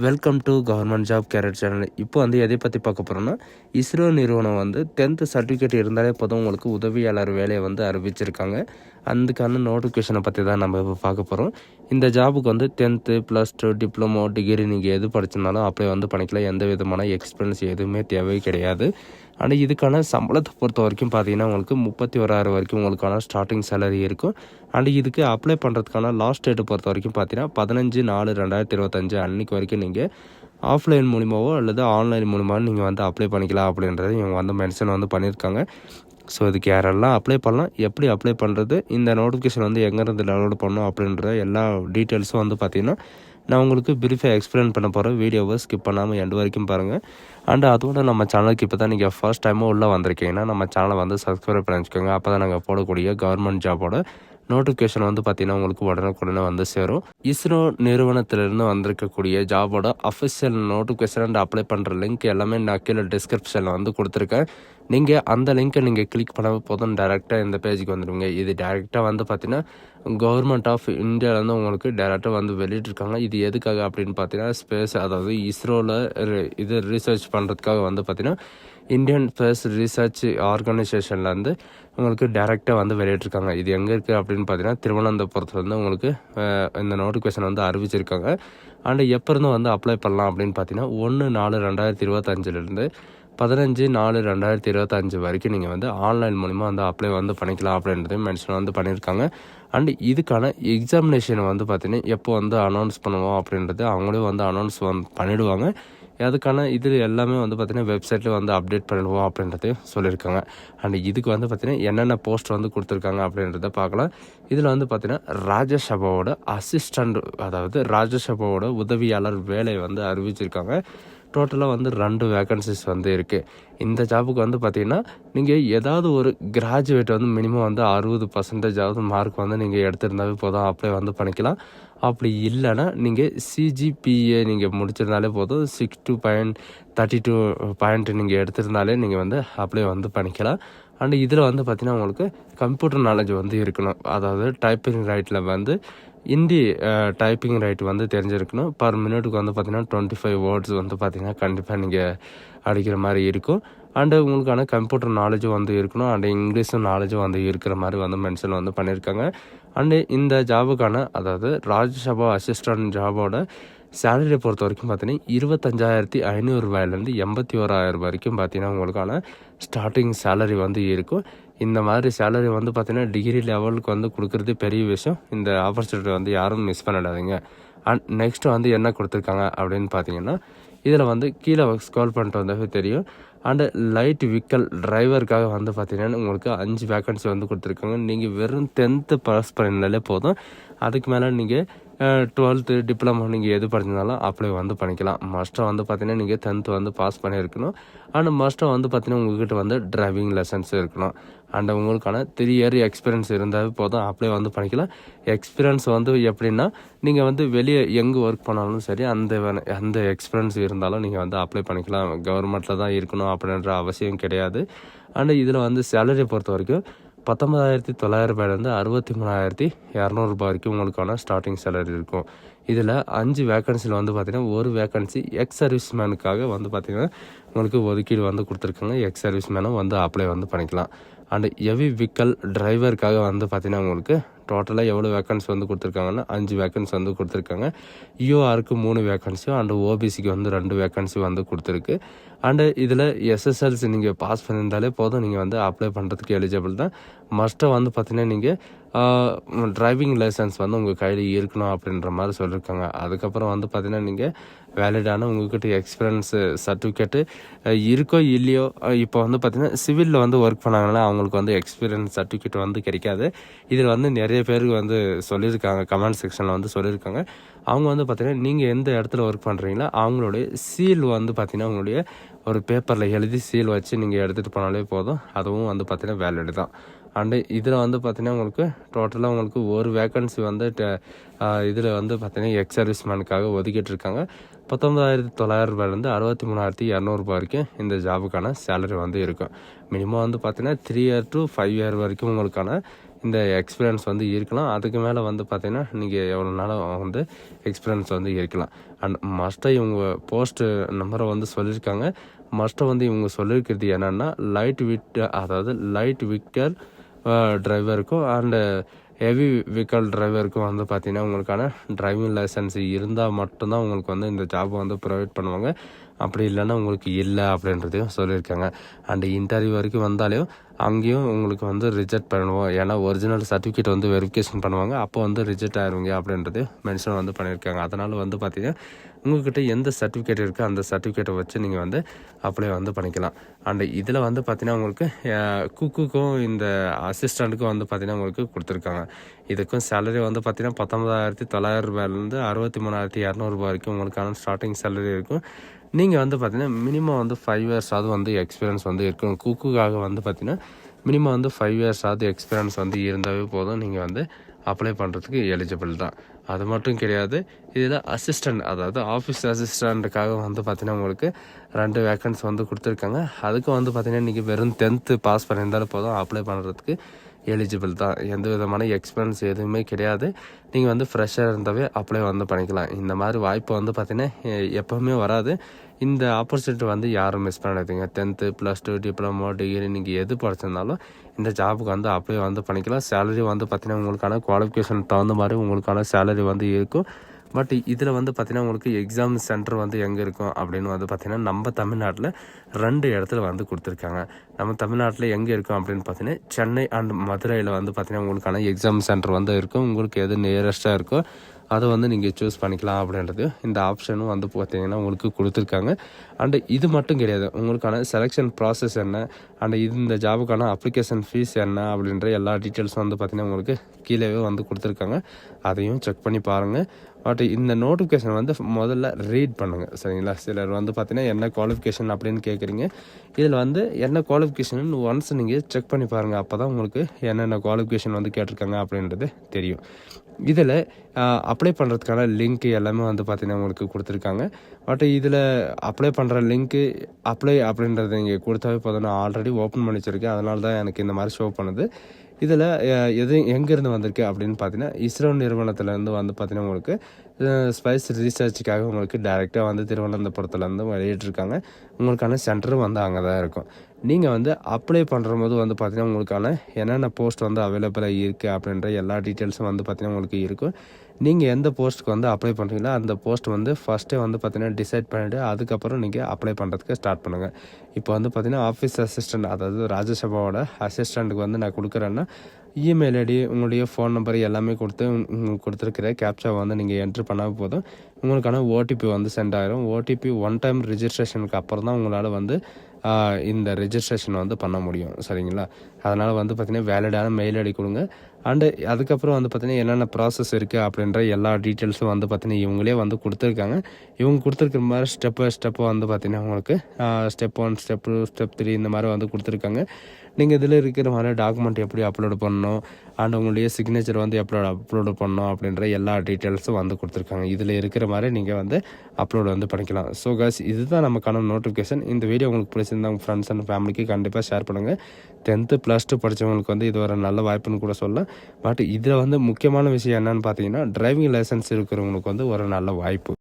Welcome to government job career channel. இப்போ எதை பற்றி பார்க்க போகிறோன்னா, இஸ்ரோ நிறுவனம் 10th சர்டிஃபிகேட் இருந்தாலே போதும் உங்களுக்கு உதவியாளர் வேலையை அறிவிச்சிருக்காங்க. அதுக்கான நோட்டிஃபிகேஷனை பற்றி தான் நம்ம இப்போ பார்க்க போகிறோம். இந்த ஜாபுக்கு 10th +2 டிப்ளமோ டிகிரி நீங்கள் எது படிச்சிருந்தாலும் அப்ளை பண்ணிக்கலாம். எந்த விதமான எக்ஸ்பீரியன்ஸ் எதுவுமே தேவை கிடையாது. ஆனால் இதுக்கான சம்பளத்தை பொறுத்த வரைக்கும் பார்த்தீங்கன்னா உங்களுக்கு 31,000 வரைக்கும் உங்களுக்கான ஸ்டார்டிங் சேலரி இருக்கும். அண்ட் இதுக்கு அப்ளை பண்ணுறதுக்கான லாஸ்ட் டேட்டு பொறுத்த வரைக்கும் பார்த்தீங்கன்னா 15/4/2025 அன்றைக்கு வரைக்கும் நீங்கள் ஆஃப்லைன் மூலிமாவோ அல்லது ஆன்லைன் மூலிமாவோ நீங்கள் அப்ளை பண்ணிக்கலாம் அப்படின்றத இவங்க மென்ஷன் பண்ணியிருக்காங்க. ஸோ இதுக்கு யாரெல்லாம் அப்ளை பண்ணலாம், எப்படி அப்ளை பண்ணுறது, இந்த நோட்டிஃபிகேஷன் எங்கேருந்து டவுன்லோட் பண்ணணும் அப்படின்ற எல்லா டீட்டெயில்ஸும் பார்த்தீங்கன்னா நான் உங்களுக்கு பிரீஃபாக எக்ஸ்பிளைன் பண்ண போகிறேன். வீடியோவை ஸ்கிப் பண்ணாமல் எண்டு வரைக்கும் பாருங்கள். அண்ட் அதோட நம்ம சேனலுக்கு இப்போ தான் நீங்கள் ஃபர்ஸ்ட் டைமாக உள்ளே வந்திருக்கீங்கன்னா நம்ம சேனலை சப்ஸ்கிரைப் பண்ணி வச்சுக்கோங்க. அப்போ தான் நாங்கள் போடக்கூடிய கவர்மெண்ட் ஜாபோட நோட்டிஃபிகேஷன் பார்த்தீங்கன்னா உங்களுக்கு உடனுக்குடனே சேரும். இஸ்ரோ நிறுவனத்திலிருந்து வந்திருக்கக்கூடிய ஜாபோட அஃபிஷியல் நோட்டிஃபிகேஷன் அண்ட் அப்ளை பண்ணுற லிங்க் எல்லாமே நான் கீழே டிஸ்கிரிப்ஷனில் கொடுத்துருக்கேன். நீங்கள் அந்த லிங்க்கை நீங்கள் கிளிக் பண்ணாமல் போதும் டேரெக்டாக இந்த பேஜுக்கு வந்துடுவீங்க. இது டேரெக்டாக பார்த்தீங்கன்னா கவர்மெண்ட் ஆஃப் இந்தியாவிலேருந்து உங்களுக்கு டேரெக்டாக வெளியிட்டிருக்காங்க. இது எதுக்காக அப்படின்னு பார்த்தீங்கன்னா ஸ்பேஸ், அதாவது இஸ்ரோவில் இது ரீசர்ச் பண்ணுறதுக்காக பார்த்தீங்கன்னா இந்தியன் ஸ்பேஸ் ரிசர்ச் ஆர்கனைசேஷன்லேருந்து உங்களுக்கு டேரெக்டாக வெளியிட்டிருக்காங்க. இது எங்கே இருக்குது அப்படின்னு பார்த்தீங்கன்னா திருவனந்தபுரத்தில் உங்களுக்கு இந்த நோட்டிஃபிகேஷன் அறிவிச்சிருக்காங்க. அண்ட் எப்போ இருந்து அப்ளை பண்ணலாம் அப்படின்னு பார்த்தீங்கன்னா 1/4/2025 15/4/2025 வரைக்கும் நீங்கள் ஆன்லைன் மூலிமா அப்ளை பண்ணிக்கலாம் அப்படின்றதையும் மென்ஷன் பண்ணியிருக்காங்க. அண்ட் இதுக்கான எக்ஸாமினேஷன் பார்த்தீங்கன்னா எப்போ அனௌன்ஸ் பண்ணுவோம் அப்படின்றது அவங்களே அனௌன்ஸ் பண்ணிவிடுவாங்க. அதுக்கான இது எல்லாமே பார்த்தீங்கன்னா வெப்சைட்டில் அப்டேட் பண்ணிடுவோம் அப்படின்றதையும் சொல்லியிருக்காங்க. அண்ட் இதுக்கு பார்த்தீங்கன்னா என்னென்ன போஸ்ட் கொடுத்துருக்காங்க அப்படின்றத பார்க்கலாம். இதில் பார்த்தீங்கன்னா ராஜ்யசபாவோட அசிஸ்டண்ட், அதாவது ராஜ்யசபாவோட உதவியாளர் வேலை அறிவிச்சிருக்காங்க. டோட்டலாக 2 வேக்கன்சிஸ் இருக்குது. இந்த ஜாபுக்கு பார்த்தீங்கன்னா நீங்கள் ஏதாவது ஒரு கிராஜுவேட் மினிமம் 60% மார்க் நீங்கள் எடுத்திருந்தாவே போதும் அப்ளை பண்ணிக்கலாம். அப்படி இல்லைன்னா நீங்கள் சிஜிபிஏ நீங்கள் முடிச்சிருந்தாலே போதும் 62.32 பாயிண்ட் நீங்கள் எடுத்திருந்தாலே நீங்கள் அப்ளை பண்ணிக்கலாம். அண்ட் இதில் பார்த்தீங்கன்னா உங்களுக்கு கம்ப்யூட்டர் நாலேஜ் இருக்கணும். அதாவது டைப்பிங் ரைட்டில் இந்தி டைப்பிங் ரைட் தெரிஞ்சிருக்கணும். பர் மினிட்டுக்கு பார்த்தீங்கன்னா 25 வேர்ட்ஸ் பார்த்தீங்கன்னா கண்டிப்பாக நீங்கள் அடிக்கிற மாதிரி இருக்கும். அண்டு உங்களுக்கான கம்ப்யூட்டர் நாலேஜும் இருக்கணும். அண்டு இங்கிலீஷும் நாலேஜும் இருக்கிற மாதிரி மென்ஷன் பண்ணியிருக்காங்க. அண்டு இந்த ஜாபுக்கான, அதாவது ராஜ்யசபா அசிஸ்டன்ட் ஜாபோட சேலரியை பொறுத்த வரைக்கும் பார்த்தீங்கன்னா 25,500 ரூபாயிலேருந்து 81,000 வரைக்கும் பார்த்தீங்கன்னா உங்களுக்கான ஸ்டார்டிங் சேலரி இருக்கும். இந்த மாதிரி சேலரி பார்த்தீங்கன்னா டிகிரி லெவலுக்கு கொடுக்குறது பெரிய விஷயம். இந்த ஆப்பர்ச்சுனிட்டி யாரும் மிஸ் பண்ணிடாதீங்க. அண்ட் நெக்ஸ்ட் என்ன கொடுத்துருக்காங்க அப்படின்னு பார்த்தீங்கன்னா இதில் கீழே ஸ்க்ரோல் பண்ணிட்டு வந்தாவே தெரியும். அண்டு லைட் வெஹிக்கல் டிரைவருக்காக பார்த்தீங்கன்னா உங்களுக்கு 5 வேக்கன்சி கொடுத்துருக்காங்க. நீங்கள் வெறும் 10th பாஸ் பண்ணினாலே போதும். அதுக்கு மேலே நீங்கள் 12th டிப்ளமோ நீங்கள் எது படிச்சிருந்தாலும் அப்ளை பண்ணிக்கலாம். மஸ்ட்டாக பார்த்தீங்கன்னா நீங்கள் 10th பாஸ் பண்ணியிருக்கணும். அண்ட் மஸ்ட்டாக பார்த்தீங்கன்னா உங்கள்கிட்ட டிரைவிங் லைசன்ஸ் இருக்கணும். அண்ட் உங்களுக்கான 3 year எக்ஸ்பீரியன்ஸ் இருந்தாவே போதும் அப்ளை பண்ணிக்கலாம். எக்ஸ்பீரியன்ஸ் எப்படின்னா நீங்கள் வெளியே எங்கே ஒர்க் பண்ணாலும் சரி அந்த எக்ஸ்பீரியன்ஸ் இருந்தாலும் நீங்கள் அப்ளை பண்ணிக்கலாம். கவர்மெண்ட்டில் தான் இருக்கணும் அப்படின்ற அவசியம் கிடையாது. அண்ட் இதில் சேலரியை பொறுத்த வரைக்கும் 19,900 ரூபாயிலேருந்து 63,200 ரூபாய் வரைக்கும் உங்களுக்கான ஸ்டார்டிங் சேலரி இருக்கும். இதில் 5 வேக்கன்சியில் பார்த்தீங்கன்னா ஒரு வேக்கன்சி எக்ஸ் சர்வீஸ் மேனுக்காக பார்த்தீங்கன்னா உங்களுக்கு ஒதுக்கீடு கொடுத்துருக்காங்க. எக்ஸ் சர்வீஸ் மேனும் அப்ளை பண்ணிக்கலாம். அண்டு ஹெவி வெஹிக்கல் டிரைவருக்காக பார்த்தீங்கன்னா உங்களுக்கு டோட்டலாக எவ்வளோ வேக்கன்சி கொடுத்துருக்காங்கன்னா 5 வேக்கன்சி கொடுத்துருக்காங்க. யூஆருக்கு 3 வேக்கன்சியும் அண்டு ஓபிசிக்கு 2 வேக்கன்சி கொடுத்துருக்கு. அண்டு இதில் எஸ்எஸ்எல்சி நீங்கள் பாஸ் பண்ணியிருந்தாலே போதும் நீங்கள் அப்ளை பண்ணுறதுக்கு எலிஜிபிள் தான். மஸ்ட்டாக பார்த்தீங்கன்னா நீங்கள் டிரைவிங் லைசன்ஸ் உங்கள் கையில் இருக்கணும் அப்படின்ற மாதிரி சொல்லியிருக்காங்க. அதுக்கப்புறம் பார்த்தீங்கன்னா நீங்கள் வேலிடான உங்கள்கிட்ட எக்ஸ்பீரியன்ஸு சர்டிஃபிகேட்டு இருக்கோ இல்லையோ, இப்போ பார்த்தீங்கன்னா சிவிலில் ஒர்க் பண்ணாங்கன்னா அவங்களுக்கு எக்ஸ்பீரியன்ஸ் சர்டிஃபிகேட் கிடைக்காது. இதில் நிறைய பேருக்கு சொல்லியிருக்காங்க, கமெண்ட் செக்ஷனில் சொல்லியிருக்காங்க. அவங்க பார்த்தீங்கன்னா நீங்கள் எந்த இடத்துல ஒர்க் பண்ணுறீங்களோ அவங்களுடைய சீல் பார்த்தீங்கன்னா உங்களுடைய ஒரு பேப்பரில் எழுதி சீல் வச்சு நீங்கள் எடுத்துகிட்டு போனாலே போதும். அதுவும் பார்த்தீங்கன்னா வேலிடு தான். அண்டு இதில் பார்த்தீங்கன்னா உங்களுக்கு டோட்டலாக உங்களுக்கு ஒரு வேக்கன்சி இதில் பார்த்தீங்கன்னா எக்ஸ் சர்வீஸ் மேனுக்காக ஒதுக்கிட்டு இருக்காங்க. 19,900 ரூபாயிலேருந்து 63,200 ரூபாய் வரைக்கும் இந்த ஜாபுக்கான சேலரி இருக்கும். மினிமம் பார்த்தீங்கன்னா 3 year to 5 year வரைக்கும் உங்களுக்கான இந்த எக்ஸ்பீரியன்ஸ் வந்து இருக்கலாம். அதுக்கு மேலே வந்து பார்த்தீங்கன்னா நீங்கள் எவ்வளோ நாளும் வந்து எக்ஸ்பீரியன்ஸ் வந்து இருக்கலாம். அண்ட் மஸ்ட்டாக இவங்க போஸ்ட்டு நம்பரை வந்து சொல்லியிருக்காங்க. மஸ்ட்டாக வந்து இவங்க சொல்லியிருக்கிறது என்னென்னா லைட் விக்கல் டிரைவருக்கும் அண்டு ஹெவி வெஹிக்கல் டிரைவருக்கும் வந்து பார்த்தீங்கன்னா உங்களுக்கான டிரைவிங் லைசன்ஸ் இருந்தால் மட்டும்தான் உங்களுக்கு வந்து இந்த ஜாபை வந்து ப்ரொவைட் பண்ணுவாங்க. அப்படி இல்லைன்னா உங்களுக்கு இல்லை அப்படின்றதையும் சொல்லியிருக்காங்க. அண்டு இன்டர்வியூ வரைக்கும் வந்தாலும் அங்கேயும் உங்களுக்கு வந்து ரிஜெக்ட் பண்ணுவோம். ஏன்னா ஒரிஜினல் சர்டிஃபிகேட் வந்து வெரிஃபிகேஷன் பண்ணுவாங்க. அப்போ வந்து ரிஜெக்ட் ஆயிருவீங்க அப்படின்றது மென்ஷன் வந்து பண்ணியிருக்காங்க. அதனால் வந்து பார்த்தீங்கன்னா உங்கள்கிட்ட எந்த சர்டிஃபிகேட் இருக்கோ அந்த சர்டிஃபிகேட்டை வச்சு நீங்கள் வந்து அப்ளை வந்து பண்ணிக்கலாம். அண்டு இதில் வந்து பார்த்தீங்கன்னா உங்களுக்கு குக்குக்கும் இந்த அசிஸ்டண்ட்டுக்கும் வந்து பார்த்தீங்கன்னா உங்களுக்கு கொடுத்துருக்காங்க. இதுக்கும் சேலரி வந்து பார்த்தீங்கன்னா 19,900 ரூபாயிலேருந்து 63,200 ரூபாய் வரைக்கும் உங்களுக்கான ஸ்டார்டிங் சேலரி இருக்கும். நீங்கள் வந்து பார்த்தீங்கன்னா மினிமம் வந்து 5 இயர்ஸாவது வந்து எக்ஸ்பீரியன்ஸ் வந்து இருக்கும். குக்குக்காக வந்து பார்த்தீங்கன்னா மினிமம் வந்து 5 இயர்ஸாவது எக்ஸ்பீரியன்ஸ் வந்து இருந்தாவே போதும். நீங்கள் வந்து அப்ளை பண்ணுறதுக்கு எலிஜிபிள் தான். அது மட்டும் கிடையாது, இதில் அசிஸ்டண்ட் அதாவது ஆஃபீஸ் அசிஸ்டண்ட்டுக்காக வந்து பார்த்தீங்கன்னா உங்களுக்கு 2 வேக்கன்ஸ் வந்து கொடுத்துருக்காங்க. அதுக்கும் வந்து பார்த்தீங்கன்னா நீங்கள் வெறும் 10th பாஸ் பண்ணியிருந்தாலும் போதும் அப்ளை பண்ணுறதுக்கு எலிஜிபிள் தான். எந்த விதமான எக்ஸ்பீரியன்ஸ் எதுவுமே கிடையாது. நீங்கள் வந்து ஃப்ரெஷ்ஷாக இருந்தாவே அப்ளை வந்து பண்ணிக்கலாம். இந்த மாதிரி வாய்ப்பு வந்து பார்த்தீங்கன்னா எப்போவுமே வராது. இந்த ஆப்பர்ச்சுனிட்டி வந்து யாரும் மிஸ் பண்ணாதீங்க. 10th +2 டிப்ளமோ டிகிரி நீங்கள் எது படிச்சிருந்தாலும் இந்த ஜாபுக்கு வந்து அப்ளை வந்து பண்ணிக்கலாம். சேலரி வந்து பார்த்தீங்கன்னா உங்களுக்கான குவாலிஃபிகேஷன் தகுந்த மாதிரி உங்களுக்கான சேலரி வந்து இருக்கும். பட் இதில் வந்து பார்த்தீங்கன்னா உங்களுக்கு எக்ஸாம் சென்டர் வந்து எங்கே இருக்கும் அப்படின்னு வந்து பார்த்தீங்கன்னா நம்ம தமிழ்நாட்டில் 2 இடத்துல வந்து கொடுத்துருக்காங்க. நம்ம தமிழ்நாட்டில் எங்கே இருக்கும் அப்படின்னு பார்த்தீங்கன்னா சென்னை அண்ட் மதுரையில் வந்து பார்த்தீங்கன்னா உங்களுக்கான எக்ஸாம் சென்டர் வந்து இருக்கும். உங்களுக்கு எது நியரஸ்ட்டாக இருக்கோ அதை வந்து நீங்கள் சூஸ் பண்ணிக்கலாம் அப்படின்றது இந்த ஆப்ஷனும் வந்து பார்த்தீங்கன்னா உங்களுக்கு கொடுத்துருக்காங்க. அண்டு இது மட்டும் கிடையாது, உங்களுக்கான செலெக்ஷன் ப்ராசஸ் என்ன அண்டு இந்த ஜாபுக்கான அப்ளிகேஷன் ஃபீஸ் என்ன அப்படின்ற எல்லா டீட்டெயில்ஸும் வந்து பார்த்தீங்கன்னா உங்களுக்கு கீழேவே வந்து கொடுத்துருக்காங்க. அதையும் செக் பண்ணி பாருங்கள். பட் இந்த நோட்டிஃபிகேஷன் வந்து முதல்ல ரீட் பண்ணுங்கள், சரிங்களா? சிலர் வந்து பார்த்தீங்கன்னா என்ன குவாலிஃபிகேஷன் அப்படின்னு கேட்குறீங்க. இதில் வந்து என்ன குவாலிஃபிகேஷன் ஒன்ஸ் நீங்கள் செக் பண்ணி பாருங்கள். அப்போ தான் உங்களுக்கு என்னென்ன குவாலிஃபிகேஷன் வந்து கேட்டிருக்காங்க அப்படின்றது தெரியும். இதில் அப்ளை பண்ணுறதுக்கான லிங்க் எல்லாமே வந்து பார்த்திங்கன்னா உங்களுக்கு கொடுத்துருக்காங்க. பட் இதில் அப்ளை பண்ணுற லிங்க்கு அப்ளை அப்படின்றத நீங்கள் கொடுத்தாவே போதும். நான் ஆல்ரெடி ஓப்பன் பண்ணி வச்சுருக்கேன், அதனால தான் எனக்கு இந்த மாதிரி ஷோ பண்ணுது. இதில் எங்கேருந்து வந்திருக்கு அப்படின்னு பார்த்தீங்கன்னா இஸ்ரோ நிறுவனத்துலேருந்து வந்து பார்த்தீங்கன்னா உங்களுக்கு ஸ்பைஸ் ரீசர்ச்சுக்காக உங்களுக்கு டைரெக்டாக வந்து திருவனந்தபுரத்துலேருந்து வெளியிட்டிருக்காங்க. உங்களுக்கான சென்டரும் வந்து அங்கே தான் இருக்கும். நீங்கள் வந்து அப்ளை பண்ணுறபோது வந்து பார்த்தீங்கன்னா உங்களுக்கான என்னென்ன போஸ்ட் வந்து அவைலபிளாக இருக்குது அப்படின்ற எல்லா டீட்டெயில்ஸும் வந்து பார்த்தீங்கன்னா உங்களுக்கு இருக்கும். நீங்கள் எந்த போஸ்ட்டுக்கு வந்து அப்ளை பண்ணுறீங்களோ அந்த போஸ்ட் வந்து ஃபஸ்ட்டே வந்து பார்த்தீங்கன்னா டிசைட் பண்ணிவிட்டு அதுக்கப்புறம் நீங்கள் அப்ளை பண்ணுறதுக்கு ஸ்டார்ட் பண்ணுங்கள். இப்போ வந்து பார்த்தீங்கன்னா ஆஃபீஸ் அசிஸ்டண்ட் அதாவது ராஜ்யசபாவோட அசிஸ்டண்ட்டுக்கு வந்து நான் கொடுக்குறேன்னா இமெயில் ஐடி உங்களுடைய ஃபோன் நம்பர் எல்லாமே கொடுத்துருக்கிற கேப்சாவை வந்து நீங்கள் என்ட்ரு பண்ணால் போதும். உங்களுக்கான ஓடிபி வந்து சென்ட் ஆகிரும். ஓடிபி 1 டைம் ரிஜிஸ்ட்ரேஷனுக்கு அப்புறம் தான் உங்களால் வந்து இந்த ரெஜிஸ்ட்ரேஷன் வந்து பண்ண முடியும், சரிங்களா? அதனால் வந்து பார்த்திங்கன்னா வேலிடான மெயில் ஐடி கொடுங்க. அண்டு அதுக்கப்புறம் வந்து பார்த்திங்கன்னா என்னென்ன ப்ராசஸ் இருக்குது அப்படின்ற எல்லா டீட்டெயில்ஸும் வந்து பார்த்திங்கன்னா இவங்களே வந்து கொடுத்துருக்காங்க. இவங்க கொடுத்துருக்குற மாதிரி ஸ்டெப்பு வந்து பார்த்திங்கன்னா உங்களுக்கு ஸ்டெப் 1 ஸ்டெப் 2 ஸ்டெப் 3 இந்த மாதிரி வந்து கொடுத்துருக்காங்க. நீங்கள் இதில் இருக்கிற மாதிரி டாக்குமெண்ட் எப்படி அப்லோடு பண்ணணும் அண்ட் உங்களுடைய சிக்னேச்சர் வந்து அப்லோடு பண்ணணும் அப்படின்ற எல்லா டீட்டெயில்ஸும் வந்து கொடுத்துருக்காங்க. இதில் இருக்கிற மாதிரி நீங்கள் வந்து அப்லோடு வந்து பண்ணிக்கலாம். ஸோ காய்ஸ், இதுதான் நமக்கான நோட்டிஃபிகேஷன். இந்த வீடியோ உங்களுக்கு பிடிச்சிருந்தா உங்கள் ஃப்ரெண்ட்ஸ் அண்ட் ஃபேமிலிக்கு கண்டிப்பாக ஷேர் பண்ணுங்கள். 10th +2 படித்தவங்களுக்கு வந்து இது ஒரு நல்ல வாய்ப்புன்னு கூட சொல்லலாம். பட் இதில் வந்து முக்கியமான விஷயம் என்னென்னு பார்த்தீங்கன்னா டிரைவிங் லைசன்ஸ் இருக்கிறவங்களுக்கு வந்து ஒரு நல்ல வாய்ப்பு.